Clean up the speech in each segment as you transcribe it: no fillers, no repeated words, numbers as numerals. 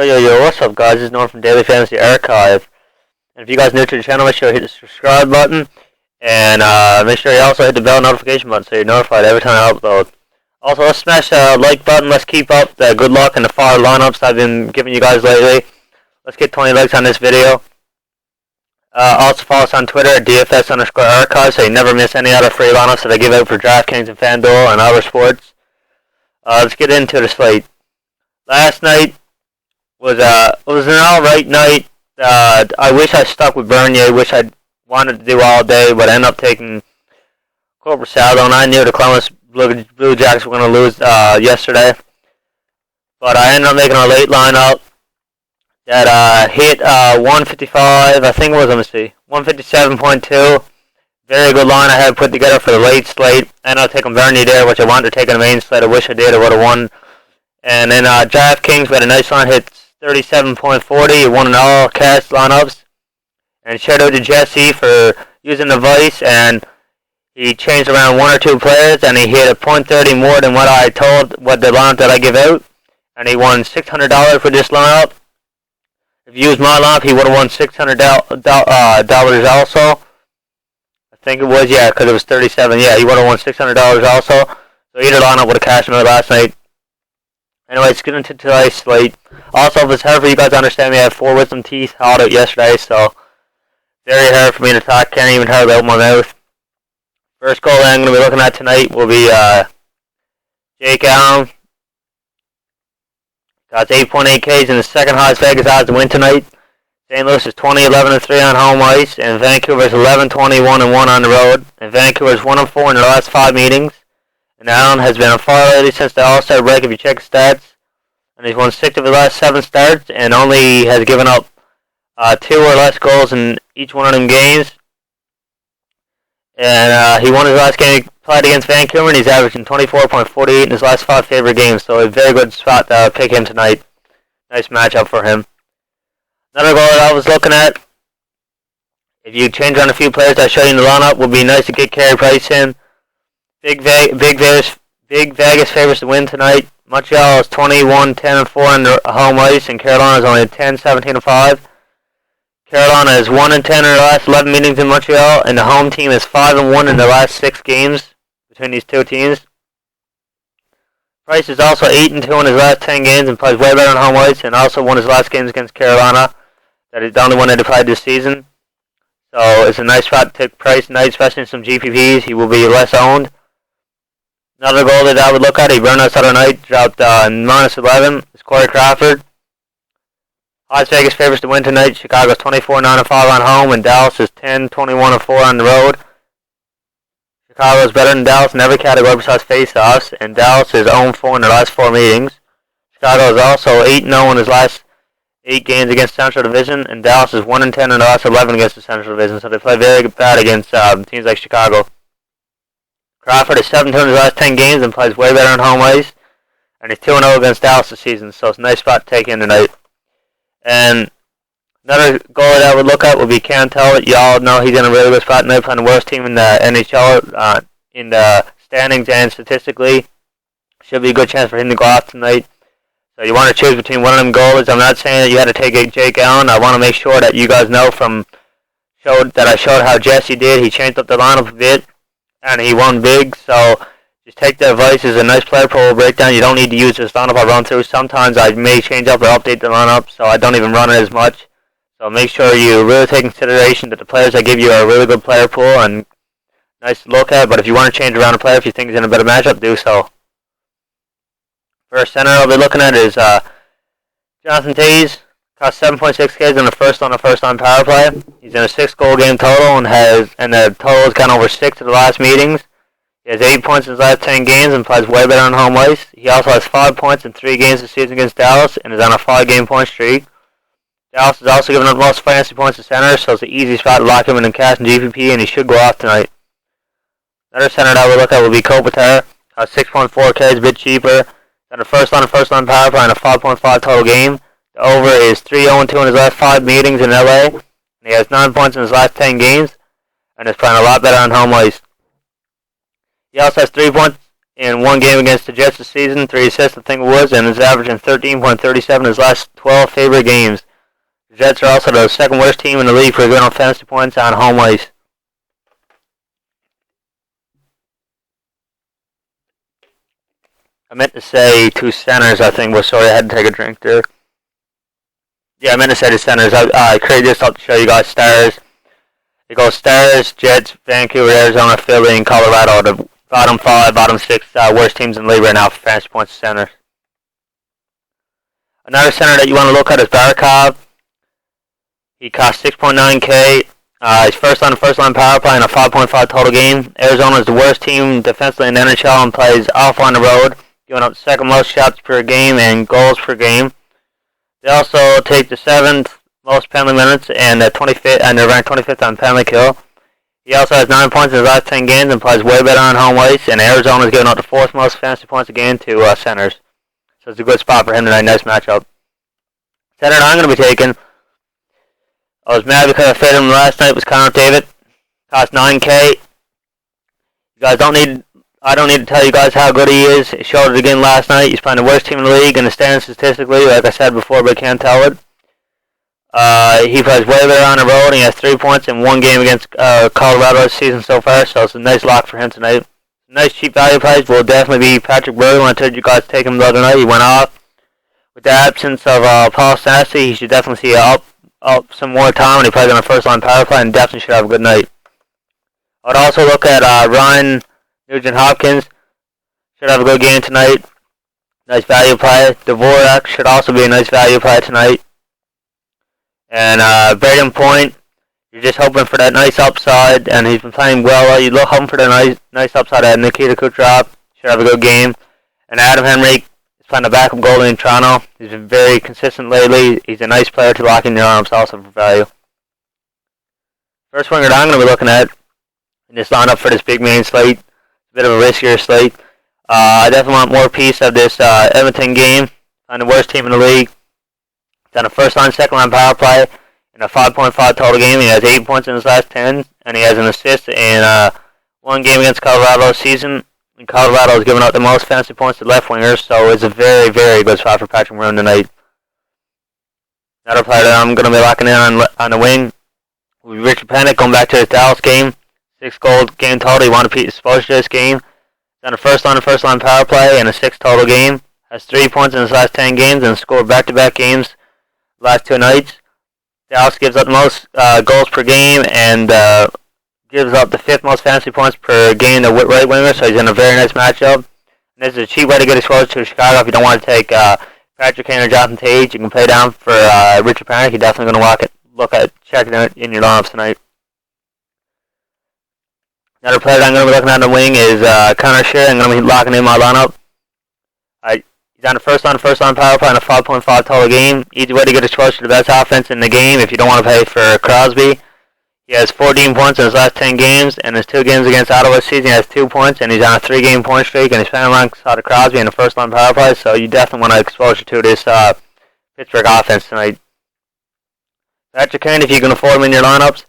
Yo, what's up guys? This is Norm from Daily Fantasy Archive. And if you guys are new to the channel, make sure you hit the subscribe button. And make sure you also hit the bell notification button so you're notified every time I upload. Also, let's smash the like button. Let's keep up the good luck and the fire lineups I've been giving you guys lately. Let's get 20 likes on this video. Also follow us on Twitter at DFS_archive so you never miss any other free lineups that I give out for DraftKings and Fanduel and other sports. Let's get into the slate. Last night was an alright night. I wish I stuck with Bernier, which I wanted to do all day, but I ended up taking Corpusalo, and I knew the Columbus Blue Jackets were going to lose yesterday. But I ended up making a late lineup that hit 155, I think it was, let me see, 157.2. Very good line I had put together for the late slate. I ended up taking Bernier there, which I wanted to take in the main slate. I wish I did, I would have won. And then DraftKings had a nice line, hit 37.40, won in all cast lineups. And shout out to Jesse for using the Vice, and he changed around one or two players, and he hit a .30 more than what the lineup that I give out. And he won $600 for this lineup. If you used my lineup, he would have won $600 also. I think it was, yeah, because it was 37. Yeah, he would have won $600 also. So either lineup would have cashed another last night. Anyway, let's get into today's slate. Also, if it's hard for you guys to understand me, I have 4 wisdom teeth hauled out yesterday, so very hard for me to talk. Can't even hardly open my mouth. First goal that I'm going to be looking at tonight will be Jake Allen. Got 8.8 Ks in the second highest Vegas odds to win tonight. St. Louis is 20-11-3 on home ice, and Vancouver is 11-21-1 on the road. And Vancouver is 1-4 in their last 5 meetings. And Allen has been on fire lately since the All-Star break, if you check his stats. And he's won 6 of his last 7 starts, and only has given up 2 or less goals in each one of them games. And he won his last game he played against Vancouver, and he's averaging 24.48 in his last 5 favorite games. So a very good spot to pick him tonight. Nice matchup for him. Another goal that I was looking at, if you change around a few players I show you in the lineup, would be nice to get Carey Price in. Big Vegas favorites to win tonight. Montreal is 21-10-4 on their home ice, and Carolina is only 10-17-5. Carolina is 1-10 in their last 11 meetings in Montreal, and the home team is 5-1 in their last 6 games between these two teams. Price is also 8-2 in his last 10 games and plays way better on home ice, and also won his last games against Carolina. That is the only one that he played this season. So it's a nice spot to take Price tonight, especially in some GPPs. He will be less owned. Another goal that I would look at, he burned us the other night, dropped -11, is Corey Crawford. Las Vegas favorites to win tonight. Chicago's 24-9-5 on home, and Dallas is 10-21-4 on the road. Chicago is better than Dallas in every category besides face-offs, and Dallas is 0-4 in their last 4 meetings. Chicago is also 8-0 in his last 8 games against Central Division, and Dallas is 1-10 in the last 11 against the Central Division, so they play very bad against teams like Chicago. Crawford is 7-2 in his last 10 games and plays way better on home ice. And he's 2-0 against Dallas this season, so it's a nice spot to take in tonight. And another goal that I would look at would be Cantel. Y'all know he's in a really good spot tonight, playing the worst team in the NHL in the standings and statistically. Should be a good chance for him to go off tonight. So you want to choose between one of them goalies. I'm not saying that you had to take Jake Allen. I want to make sure that you guys know I showed how Jesse did. He changed up the lineup a bit, and he won big, so just take the advice. It's a nice player pool breakdown. You don't need to use this lineup I run through. Sometimes I may change up or update the lineup, so I don't even run it as much. So make sure you really take consideration that the players I give you are a really good player pool and nice to look at. But if you want to change around a player, if you think he's in a better matchup, do so. First center I'll be looking at is Jonathan Toews. Cost 7.6 Ks on the first line power play. He's in a 6-goal game total and the total has gone over 6 of the last meetings. He has 8 points in his last 10 games and plays way better on home ice. He also has 5 points in 3 games this season against Dallas and is on a 5-game point streak. Dallas is also giving up most fantasy points to center, so it's an easy spot to lock him in cash and GPP, and he should go off tonight. Another center that we look at will be Kopitar. 6.4 K is a bit cheaper. He's on a first line power play and a 5.5 total game. The over is 3-0-2 in his last 5 meetings in LA. And he has 9 points in his last 10 games and is playing a lot better on home ice. He also has 3 points in one game against the Jets this season, 3 assists I think it was, and is averaging 13.37 in his last 12 favorite games. The Jets are also the second worst team in the league for giving up fantasy points on home ice. I meant to say 2 centers, I think, but sorry, I had to take a drink there. Yeah, I meant to say the centers. I created this up to show you guys stars. It goes Stars, Jets, Vancouver, Arizona, Philly, and Colorado. The bottom 5, bottom 6 worst teams in the league right now for fantasy points centers. Another center that you want to look at is Barakov. He costs 6.9K. He's first on the first line power play in a 5.5 total game. Arizona is the worst team defensively in the NHL and plays awful on the road, giving up the second most shots per game and goals per game. They also take the 7th most penalty minutes and the 25th, and they're ranked 25th on penalty kill. He also has 9 points in his last 10 games and plays way better on home ice. And Arizona is giving up the 4th most fantasy points a game to centers, so it's a good spot for him tonight. Nice matchup. Center that I'm going to be taking. I was mad because I faded him last night. Was Connor David. Cost 9K. You guys don't need. I don't need to tell you guys how good he is. He showed it again last night. He's playing the worst team in the league in the standings statistically, like I said before, but I can't tell it. He plays way better on the road. He has 3 points in one game against Colorado this season so far, so it's a nice lock for him tonight. Nice cheap value price will definitely be Patrick Berglund. I told you guys to take him the other night. He went off. With the absence of Paul Stastny, he should definitely see up some more time when he plays on the first line power play and definitely should have a good night. I would also look at Ryan Nugent-Hopkins. Should have a good game tonight. Nice value play. Dvorak should also be a nice value play tonight. And Braden Point, you're just hoping for that nice upside, and he's been playing well. You're hoping for the nice upside at Nikita Kucherov. Should have a good game. And Adam Henrique is playing the backup goalie in Toronto. He's been very consistent lately. He's a nice player to lock in your arms also for value. First winger that I'm going to be looking at in this lineup for this big main slate. It's a bit of a riskier slate. I definitely want more piece of this Edmonton game on the worst team in the league. He's on a first line, second line power play in a 5.5 total game. He has 8 points in his last 10, and he has an assist in one game against Colorado this season. And Colorado has given out the most fantasy points to left wingers, so it's a very, very good spot for Patrick Maroon tonight. Another player that I'm going to be locking in on the wing will be Richard Panik going back to his Dallas game. 6-goal game total. He wanted to be exposed to this game. He's on the first line power play in a 6 total game. Has 3 points in his last 10 games and scored back-to-back games last 2 nights. Dallas gives up the most goals per game and gives up the 5th most fantasy points per game to right winger, so he's in a very nice matchup. And this is a cheap way to get exposed to Chicago if you don't want to take Patrick Kane or Jonathan Tage. You can pay down for Richard Panik. You're definitely going to look at checking it in your lineups tonight. Another player that I'm going to be looking at on the wing is Connor Shear. I'm going to be locking in my lineup. He's on the first line power play in a 5.5 total game. Easy way to get exposed to the best offense in the game if you don't want to pay for Crosby. He has 14 points in his last 10 games, and his 2 games against Ottawa this season he has 2 points, and he's on a 3-game point streak, and he's playing alongside Crosby in the first line power play, so you definitely want to expose you to this Pittsburgh offense tonight. Patrick Kane, if you can afford him in your lineups,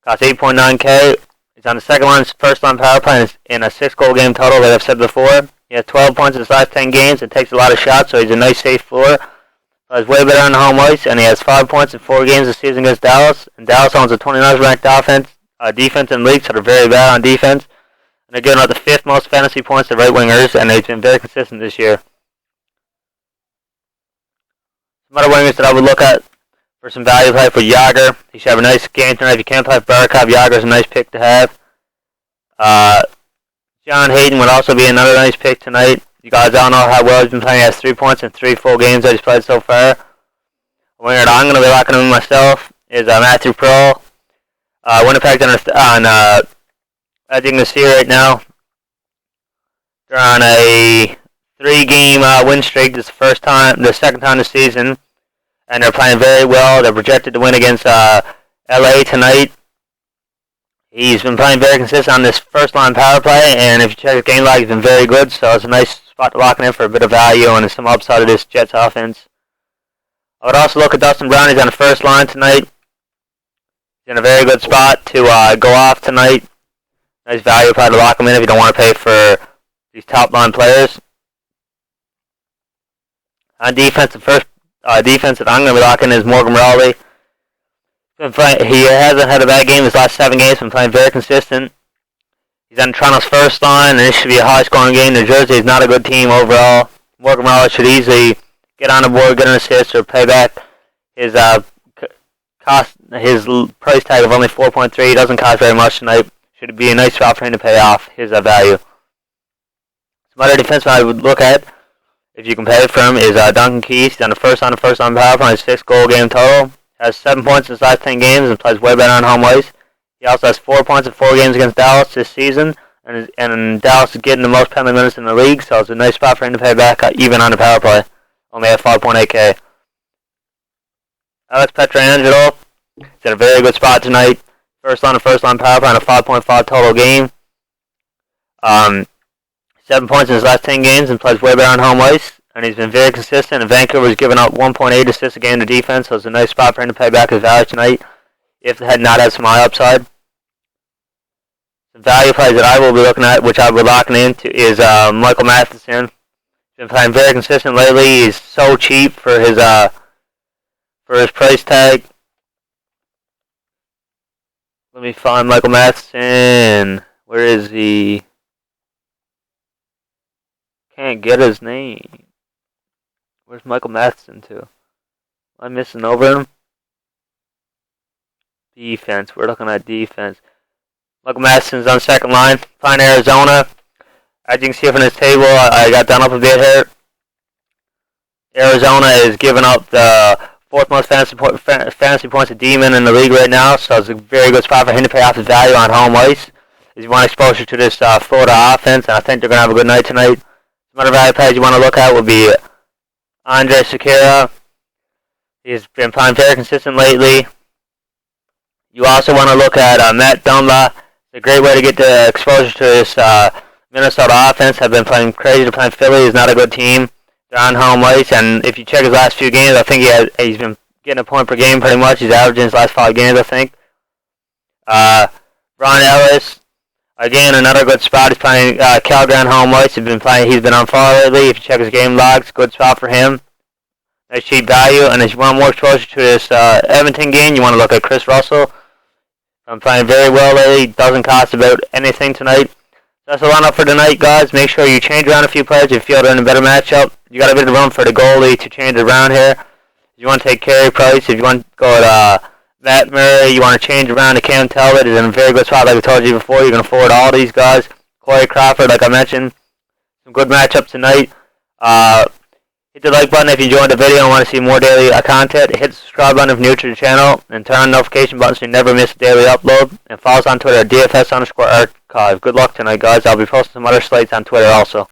costs 8.9K. He's on the second line, first line power play in a 6-goal game total, like I've said before. He has 12 points in his last 10 games and takes a lot of shots, so he's a nice safe floor. He's way better on the home ice, and he has 5 points in 4 games this season against Dallas. And Dallas owns a 29th ranked defense in the league, so they're very bad on defense. And they're giving out the 5th most fantasy points to right wingers, and they've been very consistent this year. Some other wingers that I would look at for some value play for Yager. He should have a nice game tonight. If you can't play Barakov, Yager is a nice pick to have. John Hayden would also be another nice pick tonight. You guys all know how well he's been playing. He has 3 points in 3 full games that he's played so far. A winger that I'm going to be locking in myself is Matthew Pearl. Winnipeg's on as you can see right now, they're on a 3-game win streak. This is the second time this season, and they're playing very well. They're projected to win against LA tonight. He's been playing very consistent on this first line power play, and if you check his game log, he's been very good, so it's a nice spot to lock in for a bit of value and some upside of this Jets offense. I would also look at Dustin Brown. He's on the first line tonight. He's in a very good spot to go off tonight. Nice value play to lock him in if you don't want to pay for these top line players. On defense, the first defense that I'm going to be locking is Morgan Raleigh. He hasn't had a bad game his last 7 games. Been playing very consistent. He's on Toronto's first line, and this should be a high-scoring game. New Jersey is not a good team overall. Morgan Raleigh should easily get on the board, get an assist, or pay back his his price tag of only 4.3. He doesn't cost very much tonight. Should be a nice spot for him to pay off his value. Some other defensemen I would look at, if you can pay for him, is Duncan Keith. He's on the first line power play, 6-goal game total. Has 7 points in his last 10 games and plays way better on home ice. He also has 4 points in 4 games against Dallas this season, and Dallas is getting the most penalty minutes in the league, so it's a nice spot for him to pay back even on the power play. Only at 5.8K. Alex Pietrangelo is in a very good spot tonight. First line power play on a 5.5 total game. 7 points in his last 10 games and plays way better on home ice. And he's been very consistent. And Vancouver's given up 1.8 assists a game to defense, so it's a nice spot for him to pay back his value tonight if they had not had some high upside. The value plays that I will be looking at, which I will be locking into, is Michael Matheson. He's been playing very consistent lately. He's so cheap for his price tag. Let me find Michael Matheson. Where is he? Can't get his name. Where's Michael Matheson to? Am I missing over him? Defense. We're looking at defense. Michael Matheson's on second line. Playing Arizona. As you can see from this table, I got down up a bit here. Arizona is giving up the 4th most fantasy points a demon in the league right now, so it's a very good spot for him to pay off his value on home ice. If you want exposure to this Florida offense, and I think they're going to have a good night tonight. Some other value plays you want to look at would be Andre Sekera. He's been playing very consistent lately. You also want to look at Matt Dumba. It's a great way to get the exposure to this Minnesota offense. Have been playing crazy to play Philly. He's not a good team. They're on home ice, and if you check his last few games, I think he's been getting a point per game pretty much. He's averaging his last 5 games, I think. Ron Ellis, again, another good spot. He's playing Calgary on home ice. He's been on fire lately. If you check his game logs, good spot for him. Nice cheap value. And if you want more exposure to this Edmonton game, you want to look at Chris Russell. I'm playing very well lately. Doesn't cost about anything tonight. That's the lineup for tonight, guys. Make sure you change around a few players if you feel they're in a better matchup. You got a bit of room for the goalie to change around here. If you want to take Carey Price, if you want to go at Matt Murray, you want to change around to Cam Talbot, is in a very good spot like I told you before. You can afford all these guys. Corey Crawford, like I mentioned. Some good matchup tonight. Hit the like button if you enjoyed the video and want to see more daily content. Hit the subscribe button if you're new to the channel. And turn on the notification button so you never miss a daily upload. And follow us on Twitter at DFS_archive. Good luck tonight, guys. I'll be posting some other slates on Twitter also.